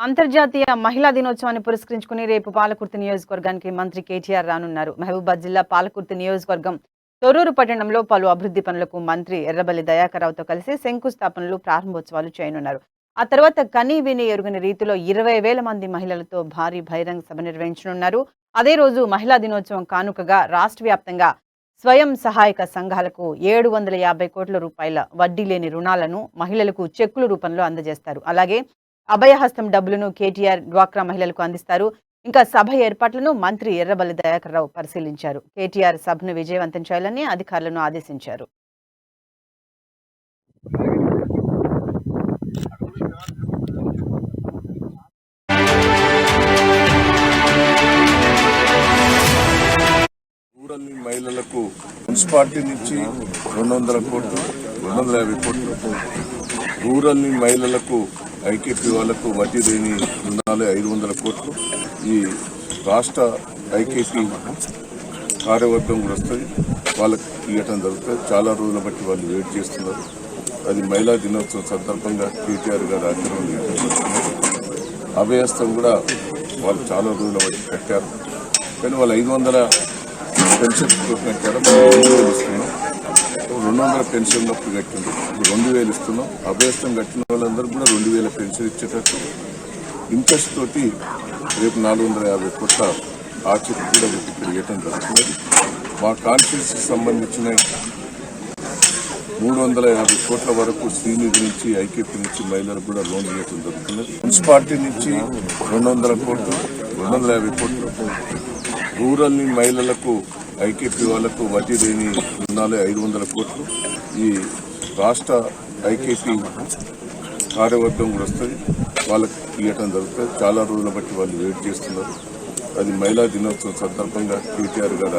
అంతర్జాతీయ మహిళా దినోత్సవాన్ని పురస్కరించుకుని రేపు పాలకుర్తి నియోజకవర్గానికి మంత్రి కేటీఆర్ రానున్నారు. మహబూబాద్ జిల్లా పాలకుర్తి నియోజకవర్గం తొర్రూరు పట్టణంలో పలు అభివృద్ధి పనులకు మంత్రి ఎర్రబెల్లి దయాకర్రావుతో కలిసి శంకుస్థాపనలు, ప్రారంభోత్సవాలు చేయనున్నారు. ఆ తర్వాత కనీ విని ఎరుగని రీతిలో 20,000 మంది మహిళలతో భారీ బహిరంగ సభ నిర్వహించనున్నారు. అదే రోజు మహిళా దినోత్సవం కానుకగా రాష్ట్ర వ్యాప్తంగా స్వయం సహాయక సంఘాలకు 750 కోట్ల రూపాయల వడ్డీ లేని రుణాలను మహిళలకు చెక్కుల రూపంలో అందజేస్తారు. అలాగే అభయహస్తం డబ్బులను కేటీఆర్ డ్వాక్రా మహిళలకు అందిస్తారు. ఇంకా సభ ఏర్పాట్లను మంత్రి ఎర్రబెల్లి దయాకర్రావు పరిశీలించారు. కేటీఆర్ సభను విజయవంతం చేయాలని అధికారులను ఆదేశించారు. రూరల్ మహిళలకు మున్సిపాలిటీ నుంచి 200 కోట్లు, 250 కోట్లు, రూరల్ మహిళలకు ఐకేపీ వాళ్లకు వడ్డీ లేని రుణాలు 500 కోట్లు. ఈ రాష్ట్ర ఐకేపీ కార్యవర్గం కూడా వస్తుంది, వాళ్ళకి ఇవ్వటం జరుగుతుంది. చాలా రోజుల బట్టి వాళ్ళు వెయిట్ చేస్తున్నారు. అది మహిళా దినోత్సవం సందర్భంగా కేటీఆర్ గారు ఆధ్వర్యంలో అభయహస్తం కూడా వాళ్ళు చాలా రోజుల బట్టి కట్టారు. కానీ వాళ్ళు 500 పెన్షన్ కట్టారు. 2,000 ఇస్తున్నాం. 200 పెన్షన్లకు కట్టింది, ఇప్పుడు 2,000 ఇస్తున్నాం. అభయస్థం కట్టిన వాళ్ళందరూ కూడా 2,000 పెన్షన్ ఇచ్చేటట్టు ఇంట్రెస్ట్ తోటి రేపు 450 కోట్ల ఆ చెక్ కూడా ఇక్కడ ఇవ్వటం జరుగుతుంది. మా కాన్స్టిట్యూన్సీకి సంబంధించిన 350 కోట్ల వరకు శ్రీనిధి నుంచి, ఐకేపీ నుంచి మహిళలకు కూడా లోన్ ఇవ్వటం జరుగుతుంది. మున్సిపాలిటీ నుంచి 200 కోట్లు, 250 కోట్లు, రూరల్ మహిళలకు ఐకేపీ వాళ్లకు వడ్డీ లేని రుణాలు 500 కోట్లు. ఈ రాష్ట్ర ఐకేపీ కార్యవర్గం కూడా వస్తుంది, వాళ్ళకి ఇవ్వటం జరుగుతుంది. చాలా రోజుల బట్టి వాళ్ళు వెయిట్ చేస్తున్నారు. అది మహిళా దినోత్సవం సందర్భంగా కేటీఆర్ గారు